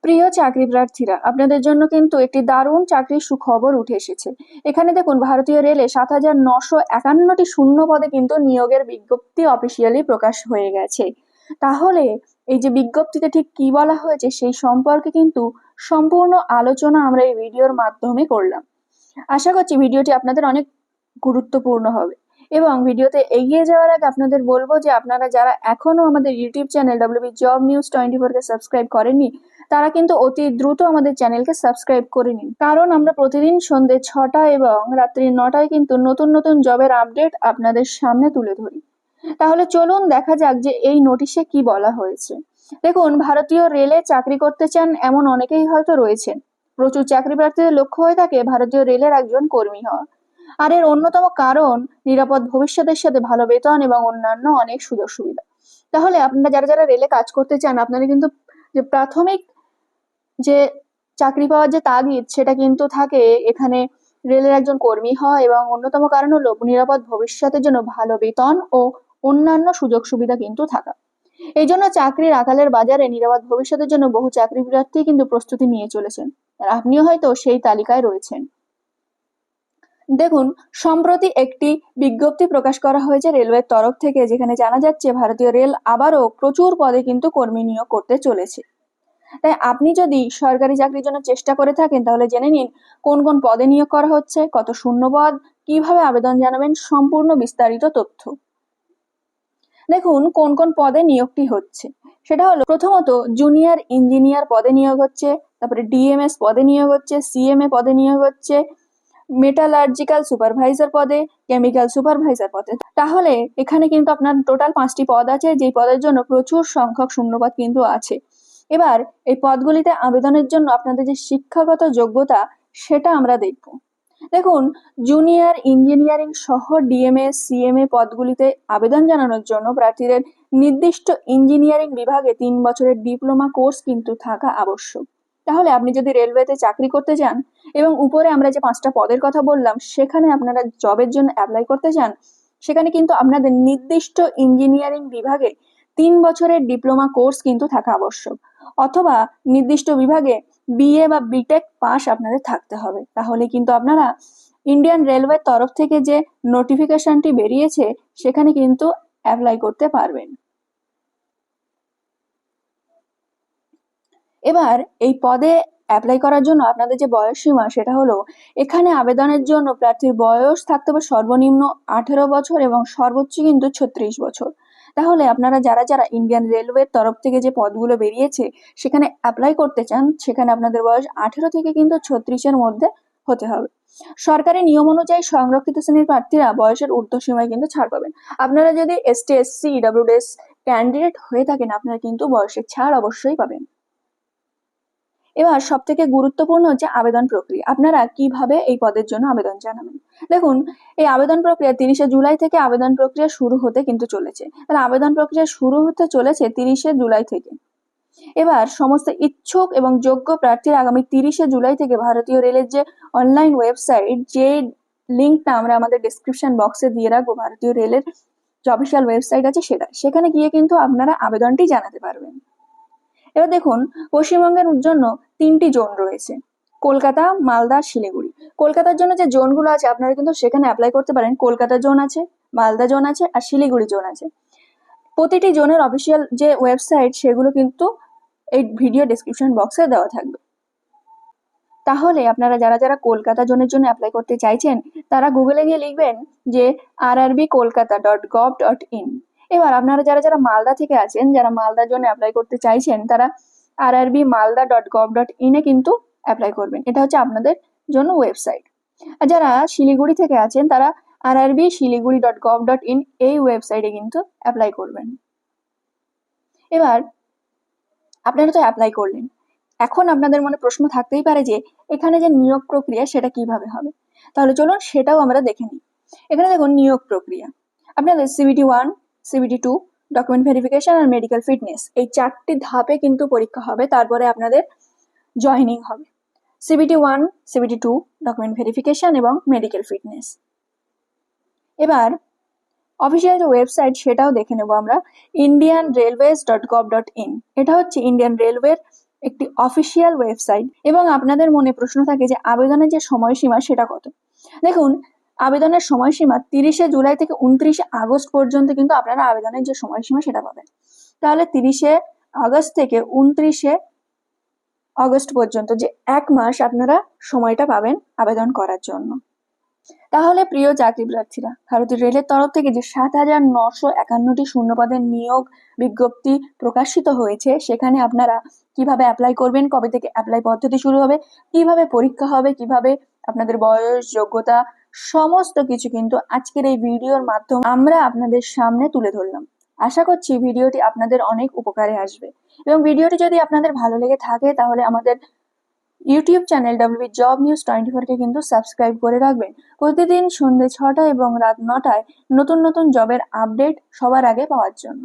প্রিয় চাকরি প্রার্থীরা, আপনাদের জন্য কিন্তু একটি দারুণ চাকরির সুখবর উঠে এসেছে। এখানে দেখুন, ভারতীয় রেলে ৭,৯৫১টি শূন্য পদে কিন্তু নিয়োগের বিজ্ঞপ্তি অফিসিয়ালি প্রকাশ হয়ে গেছে। তাহলে এই যে বিজ্ঞপ্তিতে ঠিক কি বলা হয়েছে সেই সম্পর্কে কিন্তু সম্পূর্ণ আলোচনা আমরা এই ভিডিওর মাধ্যমে করলাম। আশা করছি ভিডিওটি আপনাদের অনেক গুরুত্বপূর্ণ হবে। এবং ভিডিওতে এগিয়ে যাওয়ার আগে আপনাদের বলবো যে আপনারা যারা এখনো আমাদের YouTube channel WB job news 24 কে সাবস্ক্রাইব করেননি, তারা কিন্তু অতি দ্রুত আমাদের চ্যানেলকে সাবস্ক্রাইব করে নিন, কারণ আমরা প্রতিদিন সন্ধ্যে 6টা এবং রাত্রি 9টায় কিন্তু নতুন নতুন জবের আপডেট আপনাদের সামনে তুলে ধরি। তাহলে চলুন দেখা যাক যে এই নোটিশে কি বলা হয়েছে। দেখুন, ভারতীয় রেলে চাকরি করতে চান এমন অনেকেই হয়তো রয়েছেন। প্রচুর চাকরি প্রার্থীদের লক্ষ্য হয়ে থাকে ভারতীয় রেলের একজন কর্মী হওয়া। আর এর অন্যতম কারণ নিরাপদ ভবিষ্যতের সাথে ভালো বেতন এবং অন্যান্য অনেক সুযোগ সুবিধা। তাহলে আপনারা যারা যারা রেলে কাজ করতে চান, আপনারা কিন্তু যে প্রাথমিক যে চাকরি পাওয়ার যে তাগিদ সেটা কিন্তু থাকে এখানে রেলের একজন কর্মী হওয়া, এবং অন্যতম কারণ হলো নিরাপদ ভবিষ্যতের জন্য ভালো বেতন ও অন্যান্য সুযোগ সুবিধা কিন্তু থাকা। এই জন্য চাকরির আকালের বাজারে নিরাপদ ভবিষ্যতের জন্য বহু চাকরি প্রার্থী কিন্তু প্রস্তুতি নিয়ে চলেছেন। আর আপনিও হয়তো সেই তালিকায় রয়েছেন। দেখুন, সম্প্রতি একটি বিজ্ঞপ্তি প্রকাশ করা হয়েছে রেলওয়ের তরফ থেকে, যেখানে জানা যাচ্ছে ভারতীয় রেল আবারও প্রচুর পদে কিন্তু কর্মী নিয়োগ করতে চলেছে। তাই আপনি যদি সরকারি চাকরির জন্য চেষ্টা করে থাকেন, তাহলে জেনে নিন কোন কোন পদে নিয়োগ করা হচ্ছে, কত শূন্য পদ, কিভাবে আবেদন জানাবেন, সম্পূর্ণ বিস্তারিত তথ্য। দেখুন কোন কোন পদে নিয়োগটি হচ্ছে। সেটা হলো, প্রথমত জুনিয়র ইঞ্জিনিয়ার পদে নিয়োগ হচ্ছে, তারপরে ডিএমএস পদে নিয়োগ হচ্ছে, সিএমএ পদে নিয়োগ হচ্ছে, মেটালার্জিক্যাল সুপারভাইজার পদে, কেমিক্যাল সুপারভাইজার পদে। তাহলে এখানে কিন্তু আপনার টোটাল 5টি পদ আছে, যেই পদের জন্য প্রচুর সংখ্যক শূন্যপদ কিন্তু আছে। এবার এই পদগুলিতে আবেদনের জন্য আপনাদের যে শিক্ষাগত যোগ্যতা সেটা আমরা দেখব। দেখুন, জুনিয়র ইঞ্জিনিয়ারিং সহ ডিএমএস সিএমএ পদগুলিতে আবেদন জানানোর জন্য প্রার্থীদের নির্দিষ্ট ইঞ্জিনিয়ারিং বিভাগে 3 বছরের ডিপ্লোমা কোর্স কিন্তু থাকা আবশ্যক। তাহলে আপনি যদি রেলওয়েতে চাকরি করতে চান এবং উপরে আমরা যে 5টা পদের কথা বললাম সেখানে আপনারা জবের জন্য অ্যাপ্লাই করতে চান, সেখানে কিন্তু আপনাদের নির্দিষ্ট ইঞ্জিনিয়ারিং বিভাগে 3 বছরের ডিপ্লোমা কোর্স কিন্তু থাকা আবশ্যক, অথবা নির্দিষ্ট বিভাগে বিএ বা বিটেক পাস আপনাদের থাকতে হবে। তাহলে কিন্তু আপনারা ইন্ডিয়ান রেলওয়ের তরফ থেকে যে নোটিফিকেশনটি বেরিয়েছে সেখানে কিন্তু অ্যাপ্লাই করতে পারবেন। এবার এই পদে অ্যাপ্লাই করার জন্য আপনাদের যে বয়স সীমা সেটা হলো, এখানে আবেদনের জন্য প্রার্থীর বয়স থাকতে হবে সর্বনিম্ন 18 বছর এবং সর্বোচ্চ কিন্তু 36 বছর। তাহলে আপনারা যারা যারা ইন্ডিয়ান রেলওয়ের তরফ থেকে যে পদগুলো বেরিয়েছে সেখানে অ্যাপ্লাই করতে চান, সেখানে আপনাদের বয়স 18 থেকে কিন্তু 36-এর মধ্যে হতে হবে। সরকারি নিয়ম অনুযায়ী সংরক্ষিত শ্রেণীর প্রার্থীরা বয়সের ঊর্ধ্বসীমায় কিন্তু ছাড় পাবেন। আপনারা যদি এসটি এসসি ইডব্লিউএস ক্যান্ডিডেট হয়ে থাকেন, আপনারা কিন্তু বয়সের ছাড় অবশ্যই পাবেন। এবার সব থেকে গুরুত্বপূর্ণ হচ্ছে আবেদন প্রক্রিয়া। আপনারা কিভাবে এই পদের জন্য আবেদন জানাবেন। দেখুন, এই আবেদন প্রক্রিয়া 30শে জুলাই থেকে আবেদন প্রক্রিয়া শুরু হতে কিন্তু চলেছে। তাহলে আবেদন প্রক্রিয়া শুরু হতে চলেছে 30শে জুলাই থেকে। এবার সমস্ত ইচ্ছুক এবং যোগ্য প্রার্থীরা আগামী 30শে জুলাই থেকে ভারতীয় রেলের যে অনলাইন ওয়েবসাইট, যে লিঙ্কটা আমরা আমাদের ডেসক্রিপশন বক্সে দিয়ে রাখবো, ভারতীয় রেলের যে অফিসিয়াল ওয়েবসাইট আছে সেখানে গিয়ে কিন্তু আপনারা আবেদনটি জানাতে পারবেন। এবার দেখুন, পশ্চিমবঙ্গের জন্য 3টি জোন রয়েছে: কলকাতা, মালদা, শিলিগুড়ি। কলকাতার জন্য যে জোনগুলো আছে আপনারা কিন্তু সেখানে অ্যাপ্লাই করতে পারেন। কলকাতা জোন আছে, মালদা জোন আছে, আর শিলিগুড়ি জোন আছে। প্রতিটি জোনের অফিসিয়াল যে ওয়েবসাইট সেগুলো কিন্তু এই ভিডিও ডেসক্রিপশন বক্সে দেওয়া থাকবে। তাহলে আপনারা যারা যারা কলকাতা জোনের জন্য অ্যাপ্লাই করতে চাইছেন, তারা গুগলে গিয়ে লিখবেন যে rrbkolkata.gov.in। এবার আপনারা যারা যারা মালদা থেকে আছেন, যারা মালদার জন্য অ্যাপ্লাই করতে চাইছেন, তারা rrbmalda.gov.in এ কিন্তু অ্যাপ্লাই করবেন। এটা হচ্ছে আপনাদের জন্য ওয়েবসাইট। আর যারা শিলিগুড়ি থেকে আছেন, তারা rrbsiliguri.gov.in এই ওয়েবসাইটে কিন্তু অ্যাপ্লাই করবেন। এবার আপনারা তো অ্যাপ্লাই করলেন, এখন আপনাদের মনে প্রশ্ন থাকতেই পারে যে এখানে যে নিয়োগ প্রক্রিয়া সেটা কিভাবে হবে। তাহলে চলুন সেটাও আমরা দেখে নিই। এখানে দেখুন নিয়োগ প্রক্রিয়া। আপনাদের CBT 1, CBT 2, ডকুমেন্ট ভেরিফিকেশন আর মেডিকেল ফিটনেস, এই 4টি ধাপে কিন্তু পরীক্ষা হবে, তারপরে আপনাদের জয়েনিং হবে। CBT 1, CBT 2, ডকুমেন্ট ভেরিফিকেশন এবং মেডিকেল ফিটনেস। এবার অফিসিয়াল যে ওয়েবসাইট সেটাও দেখে নেব আমরা, indianrailways.gov.in। এটা হচ্ছে ইন্ডিয়ান রেলওয়ের একটি অফিসিয়াল ওয়েবসাইট। এবং আপনাদের মনে প্রশ্ন থাকে যে আবেদনের যে সময়সীমা সেটা কত। দেখুন, আবেদনের সময়সীমা 30শে জুলাই থেকে 29শে আগস্ট পর্যন্ত কিন্তু আপনারা আবেদনের যে সময়সীমা সেটা পাবেন। তাহলে 30শে আগস্ট থেকে 29শে আগস্ট পর্যন্ত যে 1 মাস আপনারা সময়টা পাবেন আবেদন করার জন্য। তাহলে প্রিয় চাকরি প্রার্থীরা, ভারতীয় রেলের তরফ থেকে যে 7,951টি শূন্যপদের নিয়োগ বিজ্ঞপ্তি প্রকাশিত হয়েছে, সেখানে আপনারা কিভাবে অ্যাপ্লাই করবেন, কবে থেকে অ্যাপ্লাই পদ্ধতি শুরু হবে, কিভাবে পরীক্ষা হবে, কিভাবে আপনাদের বয়স, যোগ্যতা সমস্ত কিছু কিন্তু আজকের এই ভিডিওর মাধ্যমে আমরা আপনাদের সামনে তুলে ধরলাম। আশা করছি ভিডিওটি আপনাদের অনেক উপকারে আসবে এবং ভিডিওটি যদি আপনাদের ভালো লেগে থাকে তাহলে আমাদের YouTube channel WB job news 24কে কিন্তু সাবস্ক্রাইব করে রাখবেন প্রতিদিন সন্ধ্যে 6টায় এবং রাত 9টায় নতুন নতুন জবের আপডেট সবার আগে পাওয়ার জন্য।